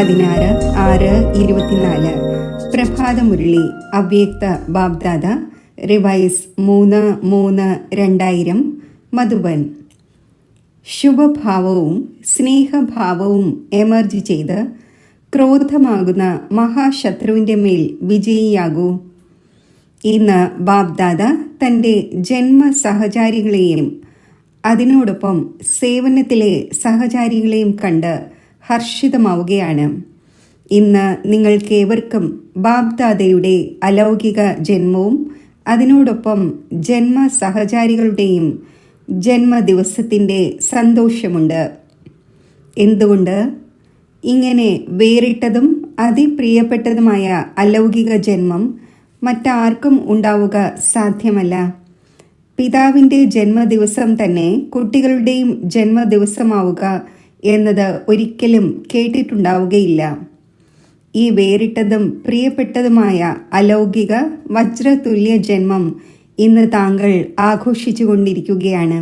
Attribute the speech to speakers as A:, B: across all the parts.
A: 16/6/24. പ്രഭാതമുരളി അവ്യക്ത BapDada revise 3/3/2000 Madhuban. ശുഭഭാവവും സ്നേഹഭാവവും emerge ചെയ്ത് ക്രോധമാകുന്ന മഹാശത്രുവിൻ്റെ മേൽ വിജയിയാകൂ. ഇന്ന് ബാബ്ദാദ തൻ്റെ ജന്മസഹചാരികളെയും അതിനോടൊപ്പം സേവനത്തിലെ സഹചാരികളെയും കണ്ട് ഹർഷിതമാവുകയാണ്. ഇന്ന് നിങ്ങൾക്കേവർക്കും ബാബ്ദാദയുടെ അലൗകിക ജന്മവും അതിനോടൊപ്പം ജന്മസഹചാരികളുടെയും ജന്മദിവസത്തിൻ്റെ സന്തോഷമുണ്ട്. എന്തുകൊണ്ട്? ഇങ്ങനെ വേറിട്ടതും അതിപ്രിയപ്പെട്ടതുമായ അലൗകിക ജന്മം മറ്റാർക്കും ഉണ്ടാവുക സാധ്യമല്ല. പിതാവിൻ്റെ ജന്മദിവസം തന്നെ കുട്ടികളുടെയും ജന്മദിവസമാവുക എന്നത് ഒരിക്കലും കേട്ടിട്ടുണ്ടാവുകയില്ല. ഈ വേറിട്ടതും പ്രിയപ്പെട്ടതുമായ അലൗകിക വജ്രതുല്യ ജന്മം ഇന്ന് താങ്കൾ ആഘോഷിച്ചു കൊണ്ടിരിക്കുകയാണ്.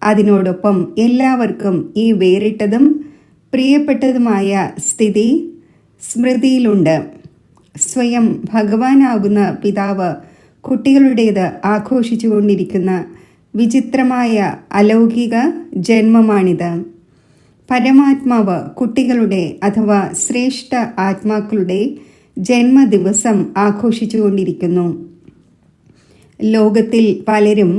A: അതിനോടൊപ്പം എല്ലാവർക്കും ഈ വേറിട്ടതും പ്രിയപ്പെട്ടതുമായ സ്ഥിതി സ്മൃതിയിലുണ്ട്. സ്വയം ഭഗവാനാകുന്ന പിതാവ് കുട്ടികളുടേത് ആഘോഷിച്ചു കൊണ്ടിരിക്കുന്ന വിചിത്രമായ അലൗകിക ജന്മമാണിത്. പരമാത്മാവ് കുട്ടികളുടെ അഥവാ ശ്രേഷ്ഠ ആത്മാക്കളുടെ ജന്മദിവസം ആഘോഷിച്ചു കൊണ്ടിരിക്കുന്നു. ലോകത്തിൽ പലരും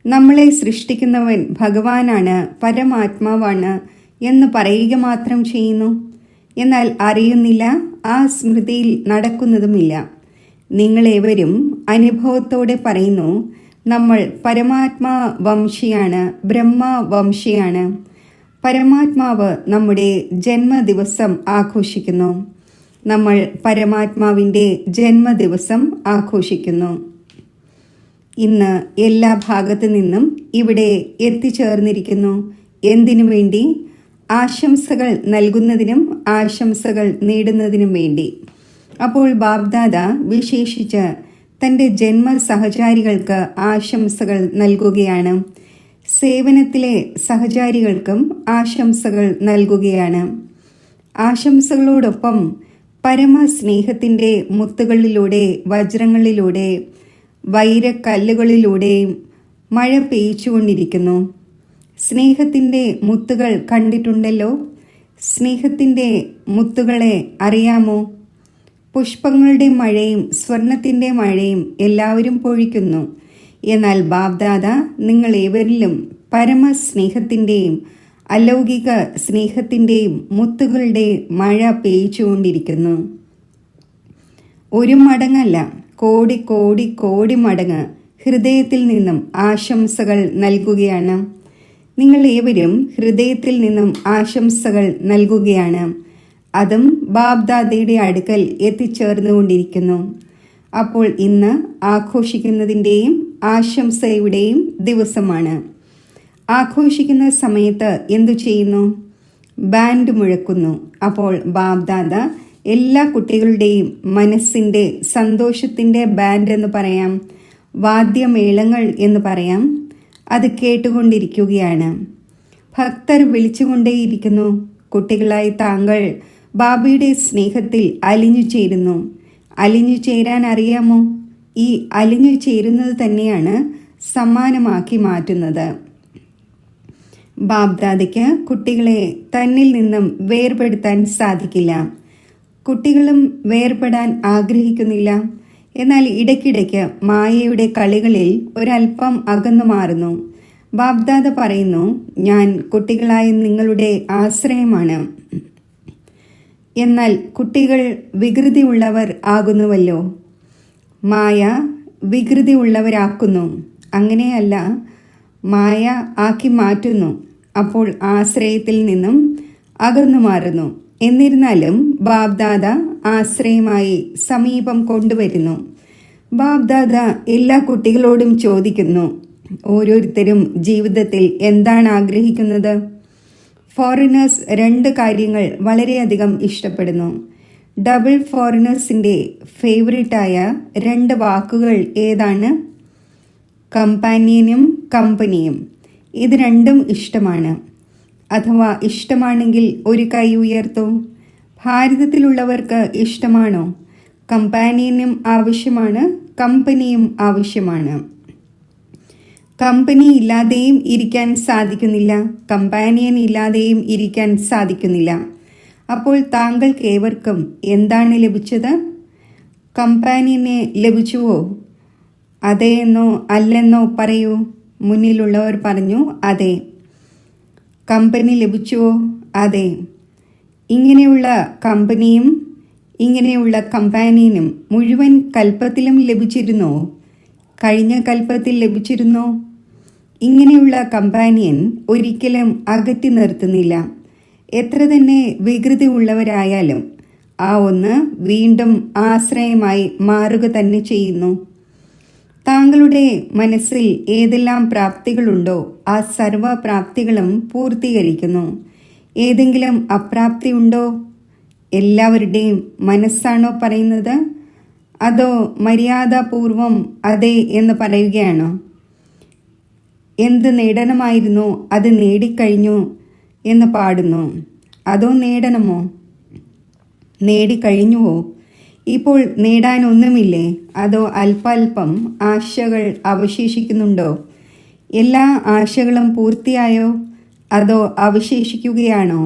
A: നമ്മളെ സൃഷ്ടിക്കുന്നവൻ ഭഗവാനാണ്, പരമാത്മാവാണ് എന്ന് പറയുക മാത്രം ചെയ്യുന്നു. എന്നാൽ അറിയുന്നില്ല, ആ സ്മൃതിയിൽ നടക്കുന്നതുമില്ല. നിങ്ങളേവരും അനുഭവത്തോടെ പറയുന്നു, നമ്മൾ പരമാത്മാ വംശിയാണ്, ബ്രഹ്മ വംശിയാണ്. പരമാത്മാവ് നമ്മുടെ ജന്മദിവസം ആഘോഷിക്കുന്നു. നമ്മൾ പരമാത്മാവിൻ്റെ ജന്മദിവസം ആഘോഷിക്കുന്നു. ഇന്ന് എല്ലാ ഭാഗത്തു നിന്നും ഇവിടെ എത്തിച്ചേർന്നിരിക്കുന്നു. എന്തിനു വേണ്ടി? ആശംസകൾ നൽകുന്നതിനും ആശംസകൾ നേടുന്നതിനും വേണ്ടി. അപ്പോൾ ബാബ്ദാദ വിശേഷിച്ച് തൻ്റെ ജന്മസഹചാരികൾക്ക് ആശംസകൾ നൽകുകയാണ്. സേവനത്തിലെ സഹചാരികൾക്കും ആശംസകൾ നൽകുകയാണ്. ആശംസകളോടൊപ്പം പരമസ്നേഹത്തിൻ്റെ മുത്തുകളിലൂടെ, വജ്രങ്ങളിലൂടെ, വൈരക്കല്ലുകളിലൂടെയും മഴ പെയ്ച്ചുകൊണ്ടിരിക്കുന്നു. സ്നേഹത്തിൻ്റെ മുത്തുകൾ കണ്ടിട്ടുണ്ടല്ലോ. സ്നേഹത്തിൻ്റെ മുത്തുകളെ അറിയാമോ? പുഷ്പങ്ങളുടെ മഴയും സ്വർണത്തിൻ്റെ മഴയും എല്ലാവരും പൊഴിക്കുന്നു. എന്നാൽ ബാബ്ദാദ നിങ്ങളേവരിലും പരമസ്നേഹത്തിൻ്റെയും അലൗകിക സ്നേഹത്തിൻ്റെയും മുത്തുകളുടെ മഴ പെയ്ച്ചുകൊണ്ടിരിക്കുന്നു. ഒരു മടങ്ങല്ല, കോടി കോടി കോടി മടങ്ങ് ഹൃദയത്തിൽ നിന്നും ആശംസകൾ നൽകുകയാണ്. നിങ്ങൾ ഏവരും ഹൃദയത്തിൽ നിന്നും ആശംസകൾ നൽകുകയാണ്. അതും ബാബ്ദാദയുടെ അടുക്കൽ എത്തിച്ചേർന്നുകൊണ്ടിരിക്കുന്നു. അപ്പോൾ ഇന്ന് ആഘോഷിക്കുന്നതിൻ്റെയും ആശംസയുടെയും ദിവസമാണ്. ആഘോഷിക്കുന്ന സമയത്ത് എന്തു ചെയ്യുന്നു? ബാൻഡ് മുഴക്കുന്നു. അപ്പോൾ ബാബ്ദാദ എല്ലാ കുട്ടികളുടെയും മനസ്സിൻ്റെ സന്തോഷത്തിൻ്റെ ബാൻഡ് എന്ന് പറയാം, വാദ്യമേളങ്ങൾ എന്ന് പറയാം, അത് കേട്ടുകൊണ്ടിരിക്കുകയാണ്. ഭക്തർ വിളിച്ചുകൊണ്ടേയിരിക്കുന്നു, കുട്ടികളായി താങ്കൾ ബാബയുടെ സ്നേഹത്തിൽ അലിഞ്ഞു ചേരുന്നു. അലിഞ്ഞു ചേരാൻ അറിയാമോ? ഈ അലിഞ്ഞു ചേരുന്നത് തന്നെയാണ് സമ്മാനമാക്കി മാറ്റുന്നത്. ബാബ്ദാദയ്ക്ക് കുട്ടികളെ തന്നിൽ നിന്നും വേർപെടുത്താൻ സാധിക്കില്ല. കുട്ടികളും വേർപെടാൻ ആഗ്രഹിക്കുന്നില്ല. എന്നാൽ ഇടയ്ക്കിടയ്ക്ക് മായയുടെ കളികളിൽ ഒരല്പം അകന്നു മാറുന്നു. ബാബ്ദാദ പറയുന്നു, ഞാൻ കുട്ടികളായ നിങ്ങളുടെ ആശ്രയമാണ്. എന്നാൽ കുട്ടികൾ വികൃതി ഉള്ളവർ ആകുന്നുവല്ലോ. മായ വികൃതി ഉള്ളവരാക്കുന്നു. അങ്ങനെയല്ല, മായ ആക്കി മാറ്റുന്നു. അപ്പോൾ ആശ്രയത്തിൽ നിന്നും അകന്നു മാറുന്നു. എന്നിരുന്നാലും ബാബ്ദാദ ആശ്രയമായി സമീപം കൊണ്ടുവരുന്നു. ബാബ്ദാദ എല്ലാ കുട്ടികളോടും ചോദിക്കുന്നു, ഓരോരുത്തരും ജീവിതത്തിൽ എന്താണ് ആഗ്രഹിക്കുന്നത്? ഫോറിനേഴ്സ് 2 കാര്യങ്ങൾ വളരെയധികം ഇഷ്ടപ്പെടുന്നു. ഡബിൾ ഫോറിനേഴ്സിൻ്റെ ഫേവറേറ്റായ 2 വാക്കുകൾ ഏതാണ്? കമ്പാനിയനും കമ്പനിയും. ഇത് രണ്ടും ഇഷ്ടമാണ്. അഥവാ ഇഷ്ടമാണെങ്കിൽ ഒരു കൈ ഉയർത്തൂ. ഭാരതത്തിലുള്ളവർക്ക് ഇഷ്ടമാണോ? കമ്പാനിയനും ആവശ്യമാണ്, കമ്പനിയും ആവശ്യമാണ്. കമ്പനി ഇല്ലാതെയും ഇരിക്കാൻ സാധിക്കുന്നില്ല, കമ്പാനിയൻ ഇല്ലാതെയും ഇരിക്കാൻ സാധിക്കുന്നില്ല. അപ്പോൾ താങ്കൾക്ക് ഏവർക്കും എന്താണ് ലഭിച്ചത്? കമ്പാനിയനെ ലഭിച്ചുവോ? അതെ എന്നോ അല്ലെന്നോ പറയൂ. മുന്നിലുള്ളവർ പറഞ്ഞു അതെ. കമ്പനി ലഭിച്ചുവോ? അതെ. ഇങ്ങനെയുള്ള കമ്പനിയും ഇങ്ങനെയുള്ള കമ്പാനിയനും മുഴുവൻ കൽപ്പത്തിലും ലഭിച്ചിരുന്നോ? കഴിഞ്ഞ കൽപ്പത്തിൽ ലഭിച്ചിരുന്നോ? ഇങ്ങനെയുള്ള കമ്പാനിയൻ ഒരിക്കലും അകറ്റി നിർത്തുന്നില്ല. എത്ര തന്നെ വികൃതി ഉള്ളവരായാലും ആ ഒന്ന് വീണ്ടും ആശ്രയമായി മാറുക തന്നെ ചെയ്യുന്നു. താങ്കളുടെ മനസ്സിൽ ഏതെല്ലാം പ്രാപ്തികളുണ്ടോ ആ സർവ പ്രാപ്തികളും പൂർത്തീകരിക്കുന്നു. ഏതെങ്കിലും അപ്രാപ്തി ഉണ്ടോ? എല്ലാവരുടെയും മനസ്സാണോ പറയുന്നത്? അതോ മര്യാദാപൂർവം അതെ എന്ന് പറയുകയാണോ? എന്ത് നേടണമായിരുന്നു അത് നേടിക്കഴിഞ്ഞു എന്ന് പാടുന്നു. അതോ നേടണമോ? നേടിക്കഴിഞ്ഞുവോ? ഇപ്പോൾ നേടാനൊന്നുമില്ലേ? അതോ അല്പാൽപ്പം ആശകൾ അവശേഷിക്കുന്നുണ്ടോ? എല്ലാ ആശകളും പൂർത്തിയായോ? അതോ അവശേഷിക്കുകയാണോ?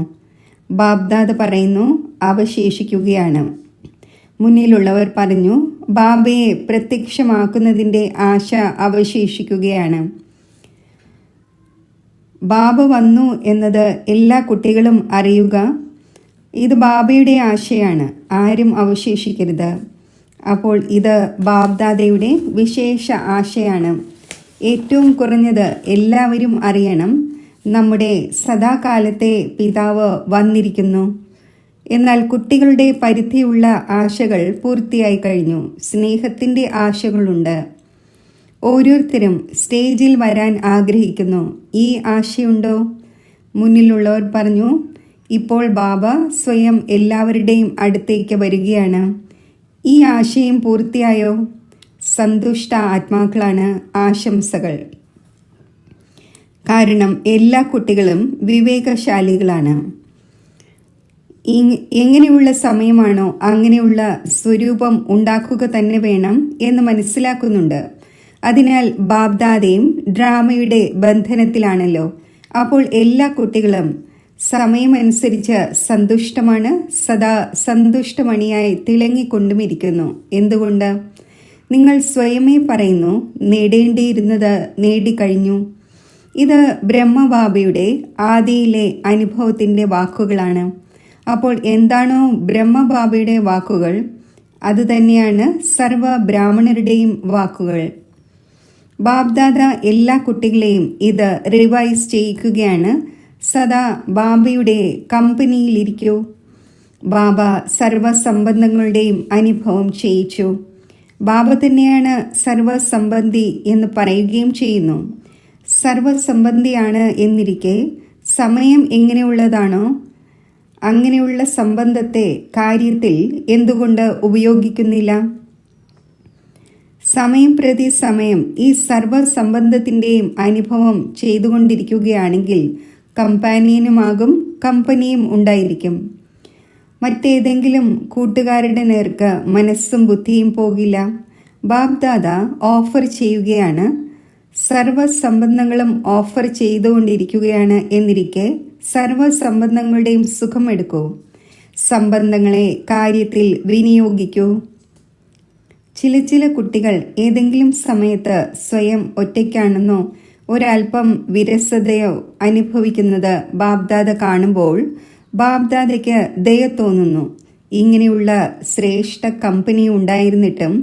A: ബാബ്ദാദ പറയുന്നു അവശേഷിക്കുകയാണ്. മുന്നിലുള്ളവർ പറഞ്ഞു ബാബയെ പ്രത്യക്ഷമാക്കുന്നതിൻ്റെ ആശ അവശേഷിക്കുകയാണ്. ബാബ വന്നു എന്നത് എല്ലാ കുട്ടികളും അറിയുക. ഇത് ബാബയുടെ ആശയാണ്, ആരും അവശേഷിക്കരുത്. അപ്പോൾ ഇത് ബാബ്ദാദയുടെ വിശേഷ ആശയാണ്. ഏറ്റവും കുറഞ്ഞത് എല്ലാവരും അറിയണം, നമ്മുടെ സദാകാലത്തെ പിതാവ് വന്നിരിക്കുന്നു. എന്നാൽ കുട്ടികളുടെ പരിധിയുള്ള ആശകൾ പൂർത്തിയായി കഴിഞ്ഞു. സ്നേഹത്തിൻ്റെ ആശകളുണ്ട്. ഓരോരുത്തരും സ്റ്റേജിൽ വരാൻ ആഗ്രഹിക്കുന്നു. ഈ ആശയുണ്ടോ? മുന്നിലുള്ളവർ പറഞ്ഞു ഇപ്പോൾ ബാബ സ്വയം എല്ലാവരുടെയും അടുത്തേക്ക് വരികയാണ്. ഈ ആശയം പൂർത്തിയായോ? സന്തുഷ്ട ആത്മാക്കളാണ്. ആശംസകൾ. കാരണം എല്ലാ കുട്ടികളും വിവേകശാലികളാണ്. എങ്ങനെയുള്ള സമയമാണോ അങ്ങനെയുള്ള സ്വരൂപം ഉണ്ടാക്കുക തന്നെ വേണം എന്ന് മനസ്സിലാക്കുന്നുണ്ട്. അതിനാൽ ബാബ്ദാദയും ഡ്രാമയുടെ ബന്ധനത്തിലാണല്ലോ. അപ്പോൾ എല്ലാ കുട്ടികളും സമയമനുസരിച്ച് സന്തുഷ്ടമാണ്, സദാ സന്തുഷ്ടമണിയായി തിളങ്ങിക്കൊണ്ടുമിരിക്കുന്നു. എന്തുകൊണ്ട്? നിങ്ങൾ സ്വയമേ പറയുന്നു നേടേണ്ടിയിരുന്നത് നേടിക്കഴിഞ്ഞു. ഇത് ബ്രഹ്മബാബയുടെ ആദിയിലെ അനുഭവത്തിൻ്റെ വാക്കുകളാണ്. അപ്പോൾ എന്താണോ ബ്രഹ്മബാബയുടെ വാക്കുകൾ, അതുതന്നെയാണ് സർവ ബ്രാഹ്മണരുടെയും വാക്കുകൾ. ബാബ്ദാദ എല്ലാ കുട്ടികളെയും ഇത് റിവൈസ് ചെയ്യിക്കുകയാണ്. സദാ ബാബയുടെ കമ്പനിയിലിരിക്കൂ. ബാബ സർവസംബന്ധങ്ങളുടെയും അനുഭവം ചെയ്യിച്ചു. ബാബ തന്നെയാണ് സർവസംബന്ധി എന്ന് പറയുകയും ചെയ്യുന്നു. സർവസംബന്ധിയാണ് എന്നിരിക്കെ സമയം എങ്ങനെയുള്ളതാണോ അങ്ങനെയുള്ള സംബന്ധത്തെ കാര്യത്തിൽ എന്തുകൊണ്ട് ഉപയോഗിക്കുന്നില്ല? സമയം പ്രതി സമയം ഈ സർവസംബന്ധത്തിൻ്റെയും അനുഭവം ചെയ്തുകൊണ്ടിരിക്കുകയാണെങ്കിൽ കമ്പാനിയനുമാകും, കമ്പനിയും ഉണ്ടായിരിക്കും. മറ്റേതെങ്കിലും കൂട്ടുകാരുടെ നേർക്ക് മനസ്സും ബുദ്ധിയും പോകില്ല. ബാബ്ദാദ ഓഫർ ചെയ്യുകയാണ്, സർവസംബന്ധങ്ങളും ഓഫർ ചെയ്തുകൊണ്ടിരിക്കുകയാണ് എന്നിരിക്കെ സർവസംബന്ധങ്ങളുടെയും സുഖമെടുക്കൂ. സംബന്ധങ്ങളെ കാര്യത്തിൽ വിനിയോഗിക്കൂ. ചില കുട്ടികൾ ഏതെങ്കിലും സമയത്ത് സ്വയം ഒറ്റയ്ക്കാണെന്നോ ഒരൽപ്പം വിരസതയോ അനുഭവിക്കുന്നത് ബാബ്ദാദ കാണുമ്പോൾ ബാബ്ദാദയ്ക്ക് ദയ തോന്നുന്നു. ഇങ്ങനെയുള്ള ശ്രേഷ്ഠ കമ്പനി ഉണ്ടായിരുന്നിട്ടും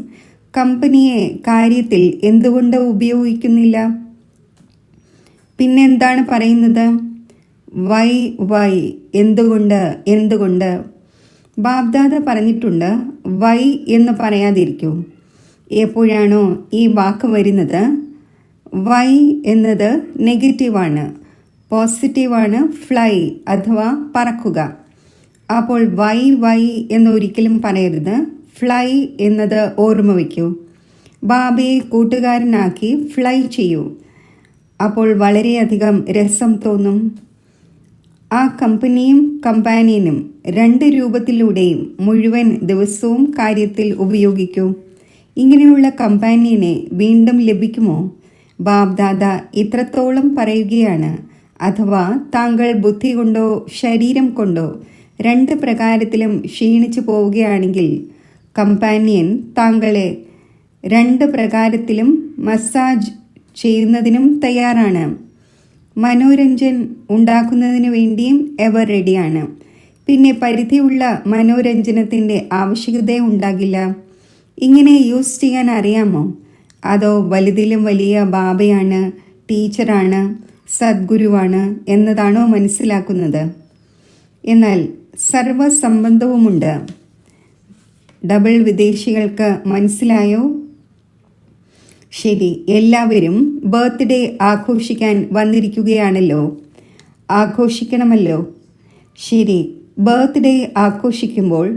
A: കമ്പനിയെ കാര്യത്തിൽ എന്തുകൊണ്ട് ഉപയോഗിക്കുന്നില്ല? പിന്നെന്താണ് പറയുന്നത്? വൈ എന്തുകൊണ്ട്? ബാബ്ദാദ പറഞ്ഞിട്ടുണ്ട് വൈ എന്ന് പറയാതിരിക്കൂ. എപ്പോഴാണോ ഈ വാക്ക് വരുന്നത്, വൈ എന്നത് നെഗറ്റീവാണ്, പോസിറ്റീവാണ് ഫ്ലൈ അഥവാ പറക്കുക. അപ്പോൾ വൈ എന്നൊരിക്കലും പറയരുത്. ഫ്ലൈ എന്നത് ഓർമ്മ വയ്ക്കൂ. ബാബയെ കൂട്ടുകാരനാക്കി ഫ്ലൈ ചെയ്യൂ. അപ്പോൾ വളരെയധികം രസം തോന്നും. ആ കമ്പനിയും കമ്പാനിയനും രണ്ട് രൂപത്തിലൂടെയും മുഴുവൻ ദിവസവും കാര്യത്തിൽ ഉപയോഗിക്കൂ. ഇങ്ങനെയുള്ള കമ്പാനിയനെ വീണ്ടും ലഭിക്കുമോ? ബാബ്ദാദ ഇത്രത്തോളം പറയുകയാണ്. അഥവാ താങ്കൾ ബുദ്ധി കൊണ്ടോ ശരീരം കൊണ്ടോ രണ്ട് പ്രകാരത്തിലും ക്ഷീണിച്ചു പോവുകയാണെങ്കിൽ കമ്പാനിയൻ താങ്കളെ രണ്ട് പ്രകാരത്തിലും മസാജ് ചെയ്യുന്നതിനും തയ്യാറാണ്. മനോരഞ്ജൻ ഉണ്ടാക്കുന്നതിന് വേണ്ടിയും എവർ റെഡിയാണ്. പിന്നെ പരിധിയുള്ള മനോരഞ്ജനത്തിൻ്റെ ആവശ്യകത ഉണ്ടാകില്ല. ഇങ്ങനെ യൂസ് ചെയ്യാൻ അറിയാമോ? അതോ വലുതിലും വലിയ ബാബയാണ്, ടീച്ചറാണ്, സദ്ഗുരുവാണ് എന്നതാണോ മനസ്സിലാക്കുന്നത്? എന്നാൽ സർവസംബന്ധവുമുണ്ട്. ഡബിൾ വിദേശികൾക്ക് മനസ്സിലായോ? ശരി, എല്ലാവരും ബർത്ത്ഡേ ആഘോഷിക്കാൻ വന്നിരിക്കുകയാണല്ലോ. ആഘോഷിക്കണമല്ലോ. ശരി, ബർത്ത്ഡേ ആഘോഷിക്കുമ്പോൾ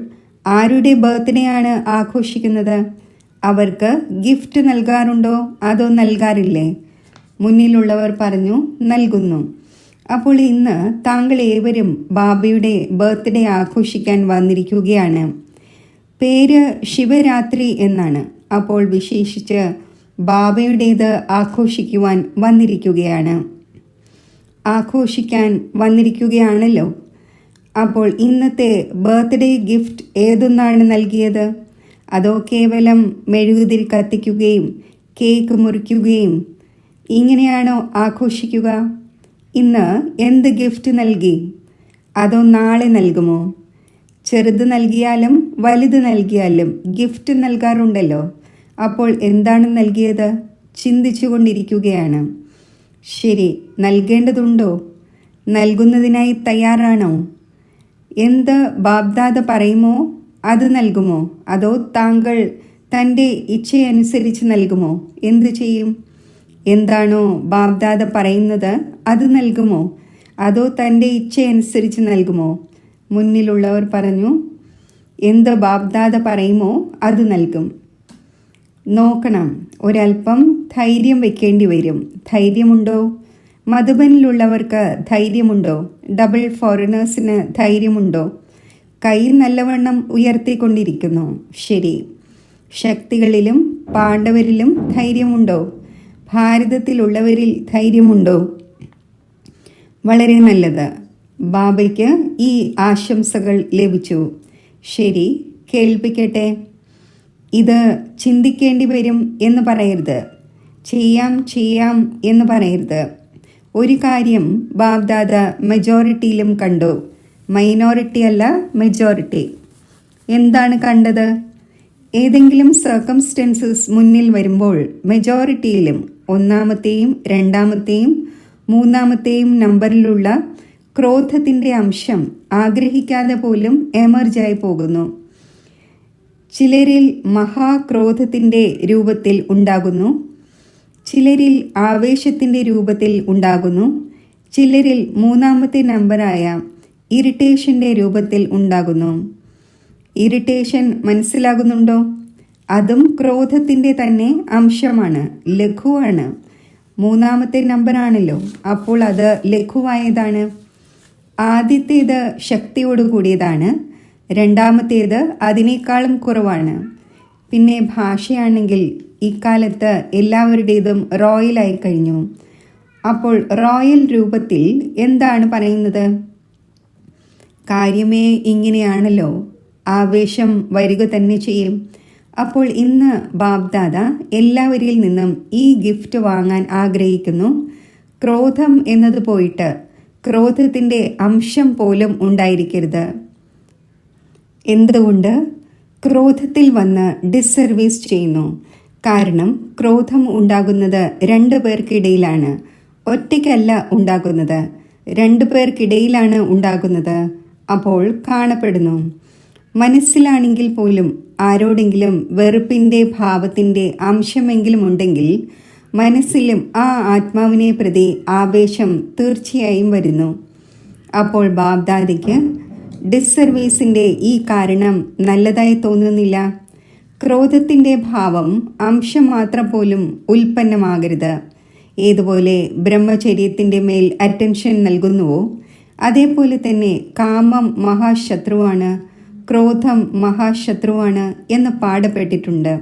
A: ആരുടെ ബർത്ത്ഡേ ആണ് ആഘോഷിക്കുന്നത്? അവർക്ക് ഗിഫ്റ്റ് നൽകാറുണ്ടോ അതോ നൽകാറില്ലേ? മുന്നിലുള്ളവർ പറഞ്ഞു, നൽകുന്നു. അപ്പോൾ ഇന്ന് താങ്കൾ ഏവരും ബാബയുടെ ബർത്ത്ഡേ ആഘോഷിക്കാൻ വന്നിരിക്കുകയാണ്. പേര് ശിവരാത്രി എന്നാണ്. അപ്പോൾ വിശേഷിച്ച് ബാബയുടേത് ആഘോഷിക്കുവാൻ വന്നിരിക്കുകയാണ്. ആഘോഷിക്കാൻ വന്നിരിക്കുകയാണല്ലോ. അപ്പോൾ ഇന്നത്തെ ബർത്ത്ഡേ ഗിഫ്റ്റ് ഏതൊന്നാണ് നൽകിയത്? അതോ കേവലം മെഴുകുതിരി കത്തിക്കുകയും കേക്ക് മുറിക്കുകയും ഇങ്ങനെയാണോ ആഘോഷിക്കുക? ഇന്ന് എന്ത് ഗിഫ്റ്റ് നൽകി? അതോ നാളെ നൽകുമോ? ചെറുത് നൽകിയാലും വലുത് നൽകിയാലും ഗിഫ്റ്റ് നൽകാറുണ്ടല്ലോ. അപ്പോൾ എന്താണ് നൽകിയത്? ചിന്തിച്ചു കൊണ്ടിരിക്കുകയാണ്. ശരി, നൽകേണ്ടതുണ്ടോ? നൽകുന്നതിനായി തയ്യാറാണോ? എന്ത് ബാബ്ദാദ പറയുമോ അത് നൽകുമോ? അതോ താങ്കൾ തൻ്റെ ഇച്ഛയനുസരിച്ച് നൽകുമോ? എന്തു ചെയ്യും? എന്താണോ ബാബ്ദാദ പറയുന്നത് അത് നൽകുമോ? അതോ തൻ്റെ ഇച്ഛയനുസരിച്ച് നൽകുമോ? മുന്നിലുള്ളവർ പറഞ്ഞു, എന്ത് ബാബ്ദാദ പറയുമോ അത് നൽകും. നോക്കണം, ഒരല്പം ധൈര്യം വെക്കേണ്ടി വരും. ധൈര്യമുണ്ടോ? മധുബനിലുള്ളവർക്ക് ധൈര്യമുണ്ടോ? ഡബിൾ ഫോറിനേഴ്സിന് ധൈര്യമുണ്ടോ? കൈ നല്ലവണ്ണം ഉയർത്തിക്കൊണ്ടിരിക്കുന്നു. ശരി, ശക്തികളിലും പാണ്ഡവരിലും ധൈര്യമുണ്ടോ? ഭാരതത്തിലുള്ളവരിൽ ധൈര്യമുണ്ടോ? വളരെ നല്ലത്. ബാബയ്ക്ക് ഈ ആശംസകൾ ലഭിച്ചു. ശരി, കേൾപ്പിക്കട്ടെ. ഇത് ചിന്തിക്കേണ്ടി വരും എന്ന് പറയരുത്. ചെയ്യാം എന്ന് പറയരുത്. ഒരു കാര്യം ബാബ്ദാദ മെജോറിറ്റിയിലും കണ്ടു. മൈനോറിറ്റി അല്ല, മെജോറിറ്റി. എന്താണ് കണ്ടത്? ഏതെങ്കിലും സർക്കംസ്റ്റൻസസ് മുന്നിൽ വരുമ്പോൾ മെജോറിറ്റിയിലും ഒന്നാമത്തെയും രണ്ടാമത്തെയും മൂന്നാമത്തെയും നമ്പറിലുള്ള ക്രോധത്തിൻ്റെ അംശം ആഗ്രഹിക്കാതെ പോലും എമർജായി പോകുന്നു. ചിലരിൽ മഹാക്രോധത്തിൻ്റെ രൂപത്തിൽ ഉണ്ടാകുന്നു, ചിലരിൽ ആവേശത്തിൻ്റെ രൂപത്തിൽ ഉണ്ടാകുന്നു, ചിലരിൽ മൂന്നാമത്തെ നമ്പറായ ഇറിറ്റേഷൻ്റെ രൂപത്തിൽ ഉണ്ടാകുന്നു. ഇറിറ്റേഷൻ മനസ്സിലാകുന്നുണ്ടോ? അതും ക്രോധത്തിൻ്റെ തന്നെ അംശമാണ്, ലഘുവാണ്. മൂന്നാമത്തെ നമ്പറാണല്ലോ, അപ്പോൾ അത് ലഘുവായതാണ്. ആദ്യത്തേത് ശക്തിയോട് കൂടിയതാണ്, രണ്ടാമത്തേത് അതിനേക്കാളും കുറവാണ്. പിന്നെ ഭാഷയാണെങ്കിൽ ഇക്കാലത്ത് എല്ലാവരുടേതും റോയലായി കഴിഞ്ഞു. അപ്പോൾ റോയൽ രൂപത്തിൽ എന്താണ് പറയുന്നത്? കാര്യമേ ഇങ്ങനെയാണല്ലോ, ആവേശം വരിക തന്നെ ചെയ്യും. അപ്പോൾ ഇന്ന് ബാബ്ദാദ എല്ലാവരിൽ നിന്നും ഈ ഗിഫ്റ്റ് വാങ്ങാൻ ആഗ്രഹിക്കുന്നു. ക്രോധം എന്നത് പോയിട്ട് ക്രോധത്തിൻ്റെ അംശം പോലും ഉണ്ടായിരിക്കരുത്. എന്തുകൊണ്ട്? ക്രോധത്തിൽ വന്ന് ഡിസ്സർവീസ് ചെയ്യുന്നു. കാരണം ക്രോധം ഉണ്ടാകുന്നത് രണ്ടു പേർക്കിടയിലാണ്, ഒറ്റയ്ക്കല്ല ഉണ്ടാകുന്നത്. രണ്ടു പേർക്കിടയിലാണ് ഉണ്ടാകുന്നത്. അപ്പോൾ കാണപ്പെടുന്നു. മനസ്സിലാണെങ്കിൽ പോലും ആരോടെങ്കിലും വെറുപ്പിൻ്റെ ഭാവത്തിൻ്റെ അംശമെങ്കിലും ഉണ്ടെങ്കിൽ മനസ്സിലും ആ ആത്മാവിനെ പ്രതി ആവേശം തീർച്ചയായും വരുന്നു. അപ്പോൾ ബാബ്ദാദയ്ക്ക് ഡിസ്സർവീസിൻ്റെ ഈ കാരണം നല്ലതായി തോന്നുന്നില്ല. ക്രോധത്തിൻ്റെ ഭാവം അംശം മാത്രം പോലും ഉൽപ്പന്നമാകരുത്. ഏതുപോലെ ബ്രഹ്മചര്യത്തിൻ്റെ മേൽ അറ്റൻഷൻ നൽകുന്നുവോ അതേപോലെ തന്നെ കാമം മഹാശത്രുവാണ്, ക്രോധം മഹാശത്രുവാണ് എന്ന് പാടപ്പെട്ടിട്ടുണ്ട്.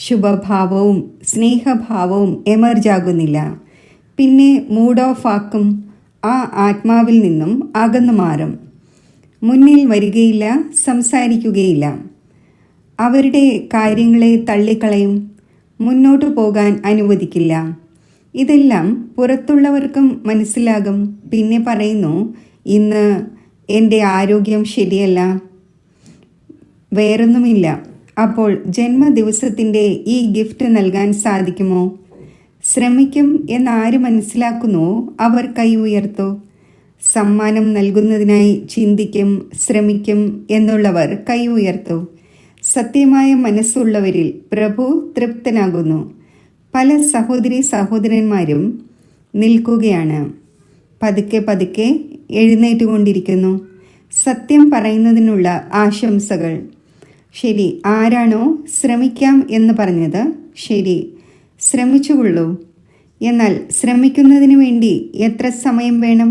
A: ശുഭഭാവവും സ്നേഹഭാവവും എമർജാകുന്നില്ല. പിന്നെ മൂഡ് ഓഫ് ആക്കും, ആ ആത്മാവിൽ നിന്നും അകന്നു മാറും. മുന്നിൽ വരികയില്ല, സംസാരിക്കുകയില്ല. അവരുടെ കാര്യങ്ങളെ തള്ളിക്കളയും, മുന്നോട്ടു പോകാൻ അനുവദിക്കില്ല. ഇതെല്ലാം പുറത്തുള്ളവർക്കും മനസ്സിലാകും. പിന്നെ പറയുന്നു, ഇന്ന് എൻ്റെ ആരോഗ്യം ശരിയല്ല, വേറൊന്നുമില്ല. അപ്പോൾ ജന്മദിവസത്തിൻ്റെ ഈ ഗിഫ്റ്റ് നൽകാൻ സാധിക്കുമോ? ശ്രമിക്കും എന്നാര് മനസ്സിലാക്കുന്നുവോ അവർ കൈ ഉയർത്തൂ. സമ്മാനം നൽകുന്നതിനായി ചിന്തിക്കും, ശ്രമിക്കും എന്നുള്ളവർ കൈ ഉയർത്തൂ. സത്യമായ മനസ്സുള്ളവരിൽ പ്രഭു തൃപ്തനാകുന്നു. പല സഹോദരി സഹോദരന്മാരും നിൽക്കുകയാണ്, പതുക്കെ പതുക്കെ എഴുന്നേറ്റുകൊണ്ടിരിക്കുന്നു. സത്യം പറയുന്നതിനുള്ള ആശംസകൾ. ശരി, ആരാണോ ശ്രമിക്കാം എന്ന് പറഞ്ഞത്, ശരി, ശ്രമിച്ചുകൊള്ളൂ. എന്നാൽ ശ്രമിക്കുന്നതിന് വേണ്ടി എത്ര സമയം വേണം?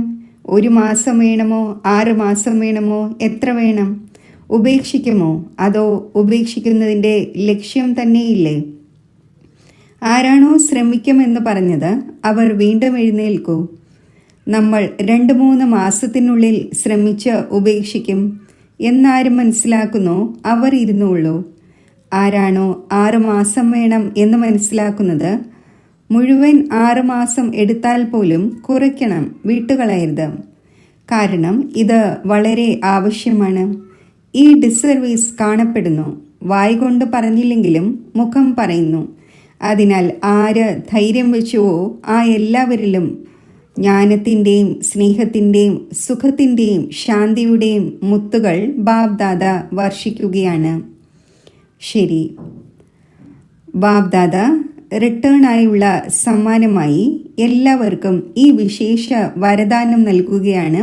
A: 1 മാസം വേണമോ? 6 മാസം വേണമോ? എത്ര വേണം? ഉപേക്ഷിക്കുമോ? അതോ ഉപേക്ഷിക്കുന്നതിൻ്റെ ലക്ഷ്യം തന്നെയില്ലേ? ആരാണോ ശ്രമിക്കുമെന്ന് പറഞ്ഞത് അവർ വീണ്ടും എഴുന്നേൽക്കൂ. നമ്മൾ 2-3 മാസത്തിനുള്ളിൽ ശ്രമിച്ച് ഉപേക്ഷിക്കും എന്നാരും മനസ്സിലാക്കുന്നോ അവർ ഇരുന്നുള്ളൂ. ആരാണോ 6 മാസം വേണം എന്ന് മനസ്സിലാക്കുന്നത്, മുഴുവൻ 6 മാസം എടുത്താൽ പോലും കുറയ്ക്കണം, വിട്ടുകളയരുത്. കാരണം ഇത് വളരെ ആവശ്യമാണ്. ഈ ഡിസർവീസ് കാണപ്പെടുന്നു. വായ്കൊണ്ട് പറഞ്ഞില്ലെങ്കിലും മുഖം പറയുന്നു. അതിനാൽ ആര് ധൈര്യം വെച്ചുവോ ആ എല്ലാവരിലും ജ്ഞാനത്തിൻ്റെയും സ്നേഹത്തിൻ്റെയും സുഖത്തിൻ്റെയും ശാന്തിയുടെയും മുത്തുകൾ ബാബ്ദാദ വർഷിക്കുകയാണ്. ശരി, ബാബ്ദാദ റിട്ടേണായുള്ള സമ്മാനമായി എല്ലാവർക്കും ഈ വിശേഷ വരദാനം നൽകുകയാണ്.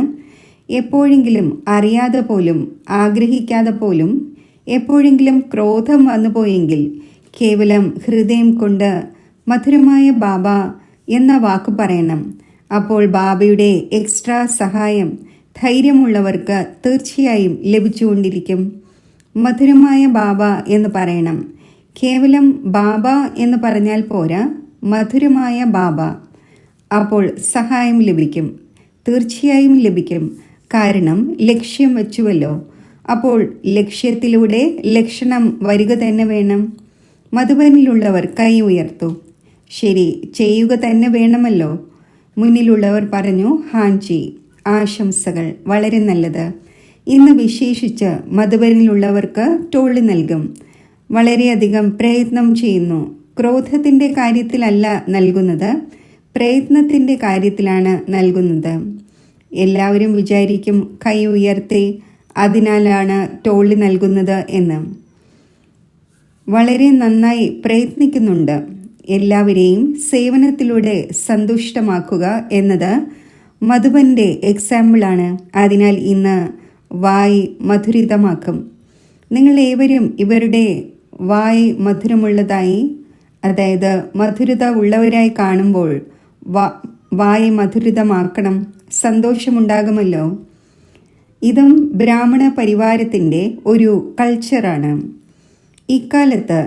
A: എപ്പോഴെങ്കിലും അറിയാതെ പോലും ആഗ്രഹിക്കാതെ പോലും എപ്പോഴെങ്കിലും ക്രോധം വന്നുപോയെങ്കിൽ കേവലം ഹൃദയം കൊണ്ട് മധുരമായ ബാബ എന്ന വാക്ക് പറയണം. അപ്പോൾ ബാബയുടെ എക്സ്ട്രാ സഹായം ധൈര്യമുള്ളവർക്ക് തീർച്ചയായും ലഭിച്ചുകൊണ്ടിരിക്കും. മധുരമായ ബാബ എന്ന് പറയണം. കേവലം ബാബ എന്ന് പറഞ്ഞാൽ പോരാ, മധുരമായ ബാബ. അപ്പോൾ സഹായം ലഭിക്കും, തീർച്ചയായും ലഭിക്കും. കാരണം ലക്ഷ്യം വെച്ചുവല്ലോ. അപ്പോൾ ലക്ഷ്യത്തിലൂടെ ലക്ഷണം വരിക തന്നെ വേണം. മധുബനിലുള്ളവർ കൈ ഉയർത്തു. ശരി, ചെയ്യുക തന്നെ വേണമല്ലോ. മുന്നിലുള്ളവർ പറഞ്ഞു, ഹാൻജി, ആശംസകൾ, വളരെ നല്ലത്. ഇന്ന് വിശേഷിച്ച് മധുബനിലുള്ളവർക്ക് ടോളി നൽകും. വളരെയധികം പ്രയത്നം ചെയ്യുന്നു. ക്രോധത്തിൻ്റെ കാര്യത്തിലല്ല നൽകുന്നത്, പ്രയത്നത്തിൻ്റെ കാര്യത്തിലാണ് നൽകുന്നത്. എല്ലാവരും വിചാരിക്കും കൈ ഉയർത്തി അതിനാലാണ് ടോളി നൽകുന്നത് എന്ന്. വളരെ നന്നായി പ്രയത്നിക്കുന്നുണ്ട്. എല്ലാവരെയും സേവനത്തിലൂടെ സന്തുഷ്ടമാക്കുക എന്നത് മധുബൻ്റെ എക്സാമ്പിളാണ്. അതിനാൽ ഇന്ന് വായ് മധുരിതമാക്കും. നിങ്ങൾ ഏവരും ഇവരുടെ വായ് മധുരമുള്ളതായി, അതായത് മധുരത ഉള്ളവരായി കാണുമ്പോൾ വായ് മധുരിതമാക്കണം. സന്തോഷമുണ്ടാകുമല്ലോ. ഇതും ബ്രാഹ്മണ പരിവാരത്തിൻ്റെ ഒരു കൾച്ചറാണ്. ഇക്കാലത്ത്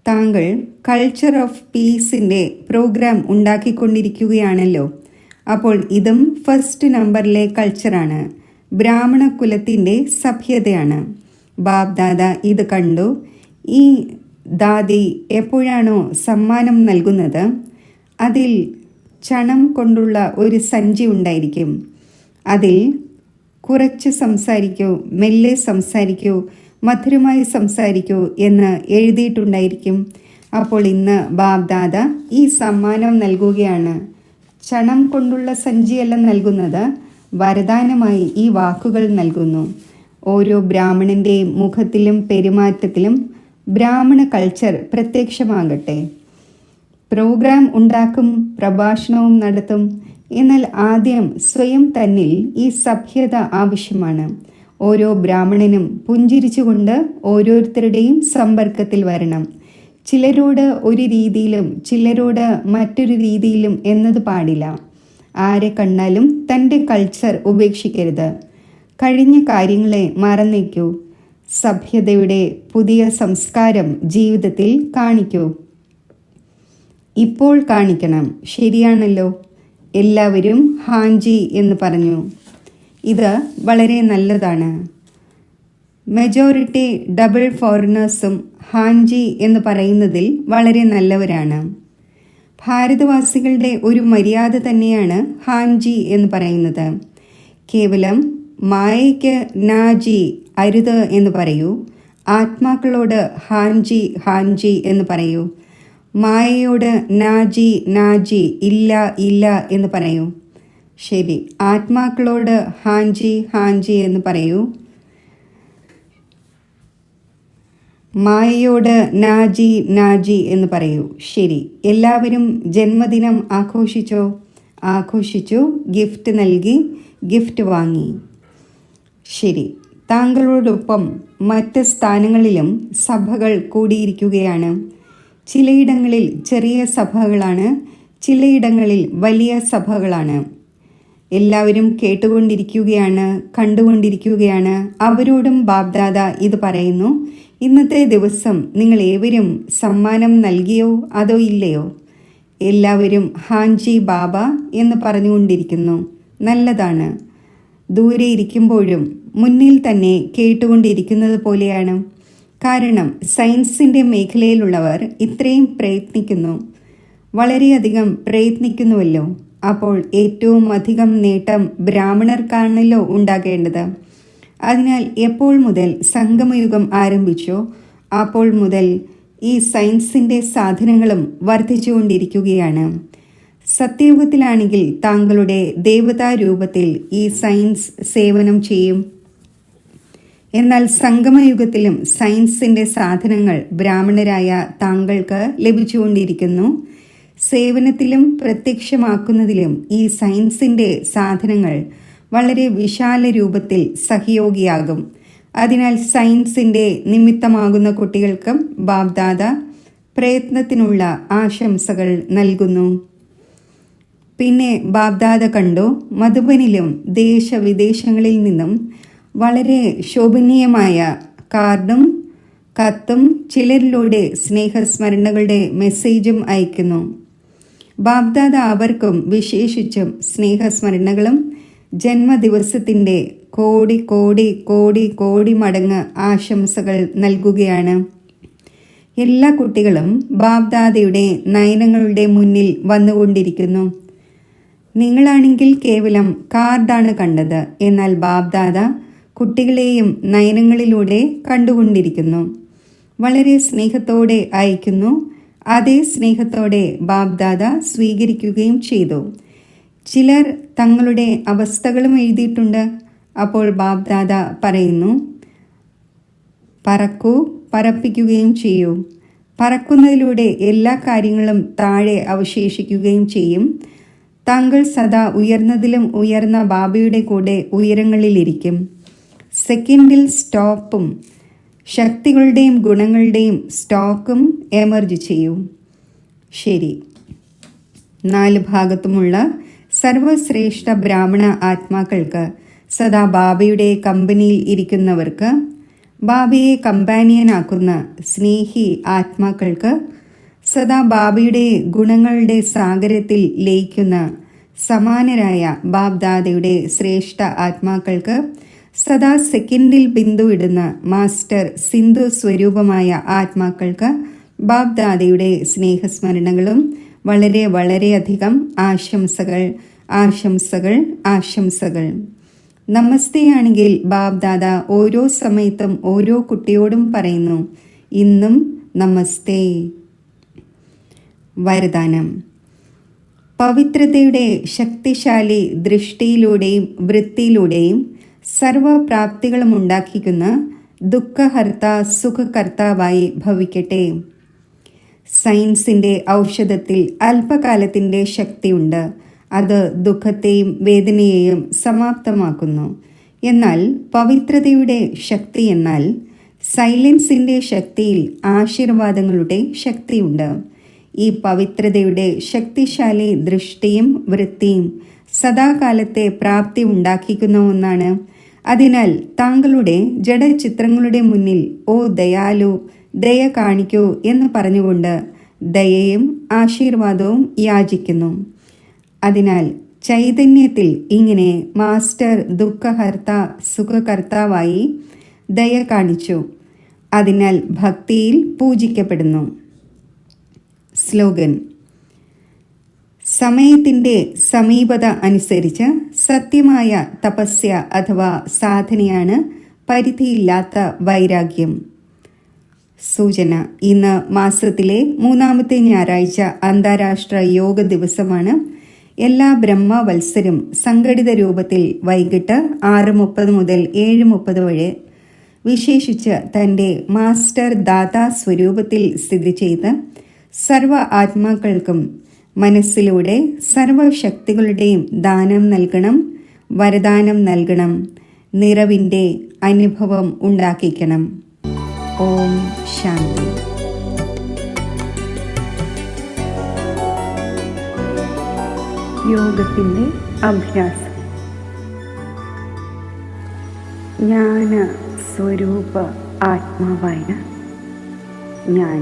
A: താങ്കൾ കൾച്ചർ ഓഫ് പീസിൻ്റെ പ്രോഗ്രാം ഉണ്ടാക്കിക്കൊണ്ടിരിക്കുകയാണല്ലോ. അപ്പോൾ ഇതും ഫസ്റ്റ് നമ്പറിലെ കൾച്ചറാണ്. ബ്രാഹ്മണ കുലത്തിൻ്റെ സഭ്യതയാണ്. ബാബ്ദാദ ഇത് കണ്ടു. ഈ ദാദി എപ്പോഴാണോ സമ്മാനം നൽകുന്നത്, അതിൽ ചണം കൊണ്ടുള്ള ഒരു സഞ്ചി ഉണ്ടായിരിക്കും. അതിൽ കുറച്ച് സംസാരിക്കൂ, മെല്ലെ സംസാരിക്കൂ, മധുരമായി സംസാരിക്കൂ എന്ന് എഴുതിയിട്ടുണ്ടായിരിക്കും. അപ്പോൾ ഇന്ന് ബാബ്ദാദ ഈ സമ്മാനം നൽകുകയാണ്. ചണം കൊണ്ടുള്ള സഞ്ചിയല്ല നൽകുന്നത്, വരദാനമായി ഈ വാക്കുകൾ നൽകുന്നു. ഓരോ ബ്രാഹ്മണൻ്റെയും മുഖത്തിലും പെരുമാറ്റത്തിലും ബ്രാഹ്മണ കൾച്ചർ പ്രത്യക്ഷമാകട്ടെ. പ്രോഗ്രാം ഉണ്ടാക്കും, പ്രഭാഷണവും നടത്തും. എന്നാൽ ആദ്യം സ്വയം തന്നിൽ ഈ സഭ്യത ആവശ്യമാണ്. ഓരോ ബ്രാഹ്മണനും പുഞ്ചിരിച്ചുകൊണ്ട് ഓരോരുത്തരുടെയും സമ്പർക്കത്തിൽ വരണം. ചിലരോട് ഒരു രീതിയിലും ചിലരോട് മറ്റൊരു രീതിയിലും എന്നത് പാടില്ല. ആരെ കണ്ടാലും തൻ്റെ കൾച്ചർ ഉപേക്ഷിക്കരുത്. കഴിഞ്ഞ കാര്യങ്ങളെ മറന്നേക്കൂ. സഭ്യതയുടെ പുതിയ സംസ്കാരം ജീവിതത്തിൽ കാണിക്കൂ. ഇപ്പോൾ കാണിക്കണം. ശരിയാണല്ലോ. എല്ലാവരും ഹാൻജി എന്ന് പറഞ്ഞു. ഇത് വളരെ നല്ലതാണ്. മെജോറിറ്റി ഡബിൾ ഫോറിനേഴ്സും ഹാൻജി എന്ന് പറയുന്നതിൽ വളരെ നല്ലവരാണ്. ഭാരതവാസികളുടെ ഒരു മര്യാദ തന്നെയാണ് ഹാൻജി എന്ന് പറയുന്നത്. കേവലം മായയ്ക്ക് നാജി അരുത് എന്ന് പറയൂ. ആത്മാക്കളോട് ഹാൻജി ഹാൻജി എന്ന് പറയൂ. മായയോട് നാജി നാജി ഇല്ല ഇല്ല എന്ന് പറയൂ. ശരി, ആത്മാക്കളോട് ഹാൻജി ഹാൻജി എന്ന് പറയൂ. മായയോട് നാജി നാജി എന്ന് പറയൂ. ശരി, എല്ലാവരും ജന്മദിനം ആഘോഷിച്ചോ? ആഘോഷിച്ചു. ഗിഫ്റ്റ് നൽകി, ഗിഫ്റ്റ് വാങ്ങി. ശരി, താങ്കളോടൊപ്പം മറ്റ് സ്ഥാനങ്ങളിലും സഭകൾ കൂടിയിരിക്കുകയാണ്. ചിലയിടങ്ങളിൽ ചെറിയ സഭകളാണ്, ചിലയിടങ്ങളിൽ വലിയ സഭകളാണ്. എല്ലാവരും കേട്ടുകൊണ്ടിരിക്കുകയാണ്, കണ്ടുകൊണ്ടിരിക്കുകയാണ്. അവരോടും ബാബ്ദാദ ഇത് പറയുന്നു. ഇന്നത്തെ ദിവസം നിങ്ങൾ ഏവരും സമ്മാനം നൽകിയോ അതോ ഇല്ലയോ? എല്ലാവരും ഹാൻജി ബാബ എന്ന് പറഞ്ഞുകൊണ്ടിരിക്കുന്നു. നല്ലതാണ്. ദൂരെ ഇരിക്കുമ്പോഴും മുന്നിൽ തന്നെ കേട്ടുകൊണ്ടിരിക്കുന്നത് പോലെയാണ്. കാരണം സയൻസിൻ്റെ മേഖലയിലുള്ളവർ ഇത്രയും പ്രയത്നിക്കുന്നു, വളരെയധികം പ്രയത്നിക്കുന്നുവല്ലോ. അപ്പോൾ ഏറ്റവും അധികം നേട്ടം ബ്രാഹ്മണർക്കാണല്ലോ ഉണ്ടാകേണ്ടത്. അതിനാൽ എപ്പോൾ മുതൽ സംഗമയുഗം ആരംഭിച്ചോ അപ്പോൾ മുതൽ ഈ സയൻസിൻ്റെ സാധനങ്ങളും വർദ്ധിച്ചുകൊണ്ടിരിക്കുകയാണ്. സത്യയുഗത്തിലാണെങ്കിൽ താങ്കളുടെ ദേവതാരൂപത്തിൽ ഈ സയൻസ് സേവനം ചെയ്യും. എന്നാൽ സംഗമയുഗത്തിലും സയൻസിൻ്റെ സാധനങ്ങൾ ബ്രാഹ്മണരായ താങ്കൾക്ക് ലഭിച്ചുകൊണ്ടിരിക്കുന്നു. സേവനത്തിലും പ്രത്യക്ഷമാക്കുന്നതിലും ഈ സയൻസിൻ്റെ സാധനങ്ങൾ വളരെ വിശാല രൂപത്തിൽ സഹയോഗിയാകും. അതിനാൽ സയൻസിൻ്റെ നിമിത്തമാകുന്ന കുട്ടികൾക്കും ബാബ്ദാദ പ്രയത്നത്തിനുള്ള ആശംസകൾ നൽകുന്നു. പിന്നെ ബാബ്ദാദ കണ്ടു, മധുബനിലും ദേശവിദേശങ്ങളിൽ നിന്നും വളരെ ശോഭനീയമായ കാർഡും കത്തും ചിലരിലൂടെ സ്നേഹസ്മരണകളുടെ മെസ്സേജും അയക്കുന്നു. ബാബ്ദാദ അവർക്കും വിശേഷിച്ചും സ്നേഹസ്മരണകളും ജന്മദിവസത്തിൻ്റെ കോടി കോടി കോടി കോടി മടങ്ങ് ആശംസകൾ നൽകുകയാണ്. എല്ലാ കുട്ടികളും ബാബ്ദാദയുടെ നയനങ്ങളുടെ മുന്നിൽ വന്നുകൊണ്ടിരിക്കുന്നു. നിങ്ങളാണെങ്കിൽ കേവലം കാർഡാണ് കണ്ടത്. എന്നാൽ ബാബ്ദാദ കുട്ടികളെയും നയനങ്ങളിലൂടെ കണ്ടുകൊണ്ടിരിക്കുന്നു. വളരെ സ്നേഹത്തോടെ അയക്കുന്നു. അതേ സ്നേഹത്തോടെ ബാബ്ദാദ സ്വീകരിക്കുകയും ചെയ്തു. ചിലർ തങ്ങളുടെ അവസ്ഥകളും എഴുതിയിട്ടുണ്ട്. അപ്പോൾ ബാബ്ദാദ പറയുന്നു, പറക്കൂ, പറപ്പിക്കുകയും ചെയ്യൂ. പറക്കുന്നതിലൂടെ എല്ലാ കാര്യങ്ങളും താഴെ അവശേഷിക്കുകയും ചെയ്യും. താങ്കൾ സദാ ഉയർന്നതിലും ഉയർന്ന ബാബയുടെ കൂടെ ഉയരങ്ങളിലിരിക്കും. സെക്കൻഡിൽ സ്റ്റോപ്പും ശക്തികളുടെയും ഗുണങ്ങളുടെയും സ്റ്റോക്കും എമർജ് ചെയ്യൂ. ശരി, 4 ഭാഗത്തുമുള്ള സർവശ്രേഷ്ഠ ബ്രാഹ്മണ ആത്മാക്കൾക്ക്, സദാ ബാബയുടെ കമ്പനിയിൽ ഇരിക്കുന്നവർക്ക്, ബാബയെ കമ്പാനിയനാക്കുന്ന സ്നേഹി ആത്മാക്കൾക്ക്, സദാ ബാബയുടെ ഗുണങ്ങളുടെ സാഗരത്തിൽ ലയിക്കുന്ന സമാനരായ ബാബ്ദാദയുടെ ശ്രേഷ്ഠ ആത്മാക്കൾക്ക്, സദാ സെക്കൻഡിൽ ബിന്ദു ഇടുന്ന മാസ്റ്റർ സിന്ധു സ്വരൂപമായ ആത്മാക്കൾക്ക് ബാബ്ദാദയുടെ സ്നേഹസ്മരണകളും വളരെ വളരെയധികം ആശംസകൾ ആശംസകൾ ആശംസകൾ. നമസ്തേയാണെങ്കിൽ ബാബ്ദാദ ഓരോ സമയത്തും ഓരോ കുട്ടിയോടും പറയുന്നു, ഇന്നും നമസ്തേ. വരദാനം: പവിത്രതയുടെ ശക്തിശാലി ദൃഷ്ടിയിലൂടെയും വൃത്തിയിലൂടെയും സർവപ്രാപ്തികളും ഉണ്ടാക്കിക്കുന്ന ദുഃഖഹർത്ത സുഖകർത്താവായി ഭവിക്കട്ടെ. സയൻസിൻ്റെ ഔഷധത്തിൽ അല്പകാലത്തിൻ്റെ ശക്തിയുണ്ട്. അത് ദുഃഖത്തെയും വേദനയെയും സമാപ്തമാക്കുന്നു. എന്നാൽ പവിത്രതയുടെ ശക്തി എന്നാൽ സൈലൻസിൻ്റെ ശക്തിയിൽ ആശീർവാദങ്ങളുടെ ശക്തിയുണ്ട്. ഈ പവിത്രതയുടെ ശക്തിശാലി ദൃഷ്ടിയും വൃത്തിയും സദാകാലത്തെ പ്രാപ്തി ഉണ്ടാക്കിക്കുന്ന ഒന്നാണ്. അതിനാൽ താങ്കളുടെ ജഡചിത്രങ്ങളുടെ മുന്നിൽ ഓ ദയാലു, ദയ കാണിക്കൂ എന്ന് പറഞ്ഞുകൊണ്ട് ദയയും ആശീർവാദവും യാചിക്കുന്നു. അതിനാൽ ചൈതന്യത്തിൽ ഇങ്ങനെ മാസ്റ്റർ ദുഃഖഹർത്ത സുഖകർത്താവായി ദയ കാണിച്ചു. അതിനാൽ ഭക്തിയിൽ പൂജിക്കപ്പെടുന്നു. സ്ലോഗൻ: സമയത്തിൻ്റെ സമീപത അനുസരിച്ച് സത്യമായ തപസ്യ അഥവാ സാധനയാണ് പരിധിയില്ലാത്ത വൈരാഗ്യം. സൂചന: ഇന്ന് മാസത്തിലെ 3-ാമത്തെ ഞായറാഴ്ച അന്താരാഷ്ട്ര യോഗ ദിവസമാണ്. എല്ലാ ബ്രഹ്മവത്സരും സംഘടിത രൂപത്തിൽ വൈകിട്ട് 6:30 മുതൽ 7:30 വരെ വിശേഷിച്ച് തൻ്റെ മാസ്റ്റർ ദാതാ സ്വരൂപത്തിൽ സ്ഥിതി ചെയ്ത് സർവ ആത്മാക്കൾക്കും മനസ്സിലൂടെ സർവശക്തികളുടെയും ദാനം നൽകണം, വരദാനം നൽകണം, നിറവിൻ്റെ അനുഭവം ഉണ്ടാക്കിക്കണം. ഓം ശാന്തി. യോഗത്തിൻ്റെ അഭ്യാസം. ജ്ഞാന സ്വരൂപ ആത്മാവായ ഞാൻ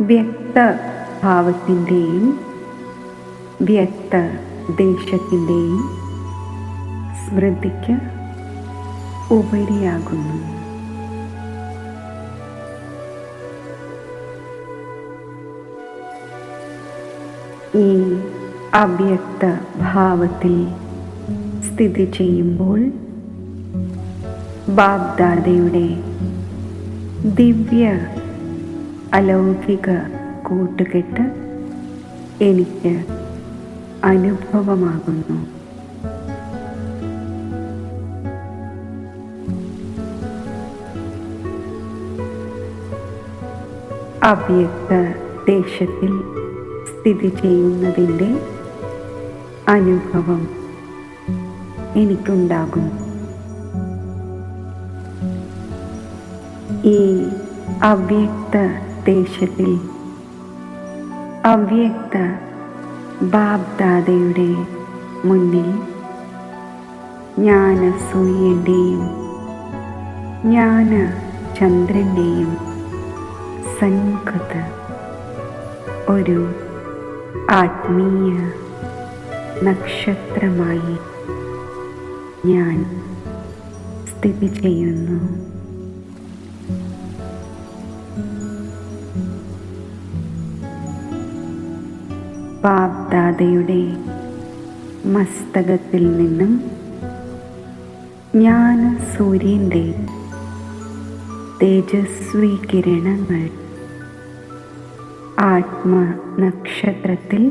A: വ്യക്തഭാവത്തിൻ്റെയും വ്യക്ത ദേശത്തിൻ്റെയും സ്മൃതിക്ക് ഉപരിയാകുന്നു. ഈ അവ്യക്ത ഭാവത്തിൽ സ്ഥിതി ചെയ്യുമ്പോൾ ബാബ്ദാദയുടെ ദിവ്യ അലൗകിക കൂട്ടുകെട്ട് എനിക്ക് അനുഭവമാകുന്നു. അവ്യക്ത ദേശത്തിൽ സ്ഥിതി ചെയ്യുന്നതിൻ്റെ അനുഭവം എനിക്കുണ്ടാകും. ഈ അവ്യക്ത ദേശത്തിൽ അവ്യക്ത ബാബ്ദാദയുടെ മുന്നിൽ ജ്ഞാന സൂര്യൻ്റെയും ജ്ഞാന ചന്ദ്രൻ്റെയും സന്മുഖത്ത് ഒരു ആത്മീയ നക്ഷത്രമായി ഞാൻ സ്ഥിതി ചെയ്യുന്നു. ബാബ്ദാദയുടെ മസ്തകത്തിൽ നിന്നും ജ്ഞാന സൂര്യൻ്റെ തേജസ്വി കിരണങ്ങൾ ആത്മനക്ഷത്രത്തിൽ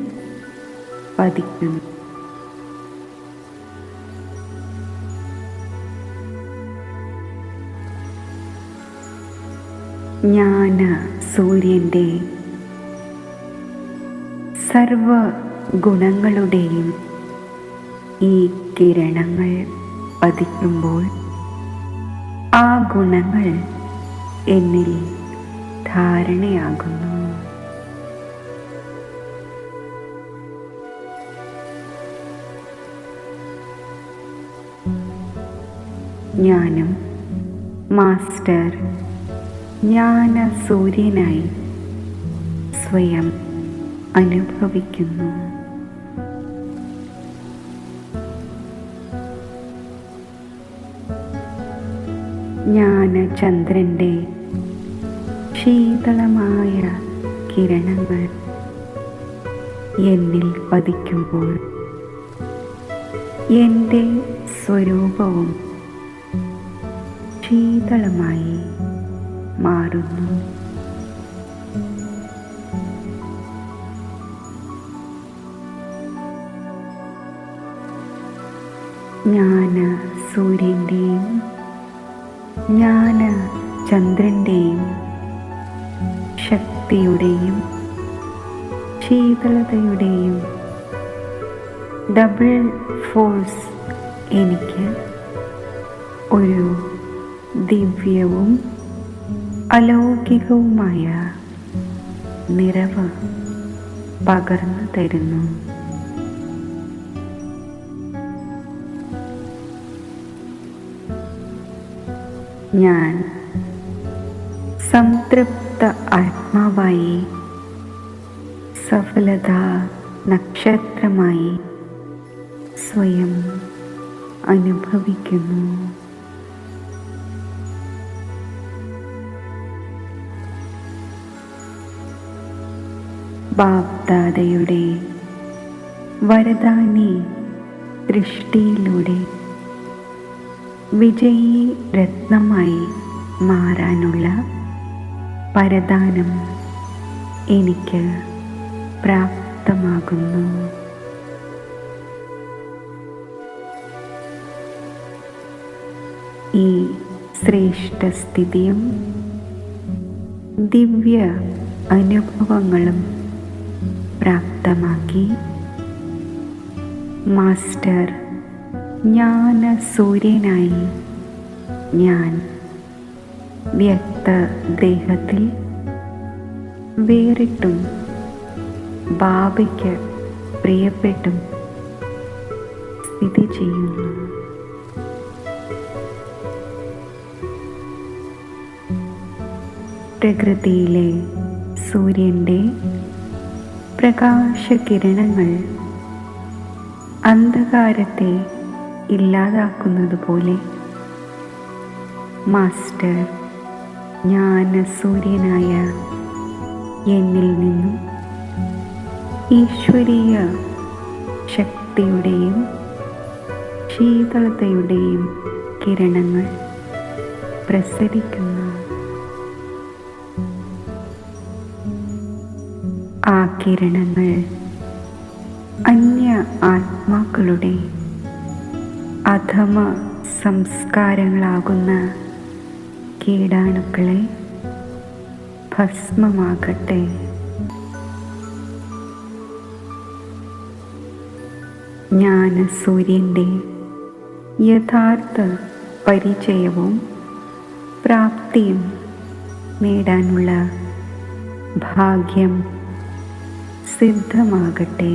A: പതിക്കുന്നു. ജ്ഞാന സൂര്യൻ്റെ സർവ ഗുണങ്ങളുടെയും ഈ കിരണങ്ങൾ പതിക്കുമ്പോൾ ആ ഗുണങ്ങൾ എന്നിൽ ധാരണയാകുന്നു. ഞാനും മാസ്റ്റർ ജ്ഞാന സൂര്യനായി സ്വയം അനുഭവിക്കുന്നു. ജ്ഞാനചന്ദ്രൻ്റെ ശീതളമായ കിരണങ്ങൾ എന്നിൽ പതിക്കുമ്പോൾ എൻ്റെ സ്വരൂപവും ശീതളമായി മാറുന്നു. ജ്ഞാന സൂര്യൻ്റെയും ജ്ഞാന ചന്ദ്രൻ്റെയും ശക്തിയുടെയും ശീതളതയുടെയും ഡബിൾ ഫോഴ്സ് എനിക്ക് ഒരു ദിവ്യവും അലൗകികവുമായ നിറവ് പകർന്നു തരുന്നു.
B: ഞാൻ സംതൃപ്ത ആത്മാവായി സഫലതാ നക്ഷത്രമായി സ്വയം അനുഭവിക്കുന്നു. ബാപ്ദാദയുടെ വരദാനി ദൃഷ്ടിയിലൂടെ വിജയീ രത്നമായി മാറാനുള്ള വരദാനം എനിക്ക് പ്രാപ്തമാകുന്നു. ഈ ശ്രേഷ്ഠസ്ഥിതിയും ദിവ്യ അനുഭവങ്ങളും പ്രാപ്തമാക്കി മാസ്റ്റർ ജ്ഞാനസൂര്യനായി ഞാൻ വ്യക്തദേഹത്തിൽ വേറിട്ടും ബാബയ്ക്ക് പ്രിയപ്പെട്ടും സ്ഥിതി ചെയ്യുന്നു. പ്രകൃതിയിലെ സൂര്യൻ്റെ പ്രകാശകിരണങ്ങൾ അന്ധകാരത്തെ ഇല്ലാതാക്കുന്നതുപോലെ മാസ്റ്റർ ജ്ഞാനസൂര്യനായ എന്നിൽ നിന്നും ഈശ്വരീയ ശക്തിയുടെയും ശീതളതയുടെയും കിരണങ്ങൾ പ്രസരിക്കുന്നു. ആ കിരണങ്ങൾ അന്യ ആത്മാക്കളുടെ അധമ സംസ്കാരങ്ങളാകുന്ന കീടാണുക്കളെ ഭസ്മമാക്കട്ടെ. ജ്ഞാനസൂര്യൻ്റെ യഥാർത്ഥ പരിചയവും പ്രാപ്തിയും നേടാനുള്ള ഭാഗ്യം സിദ്ധമാകട്ടെ.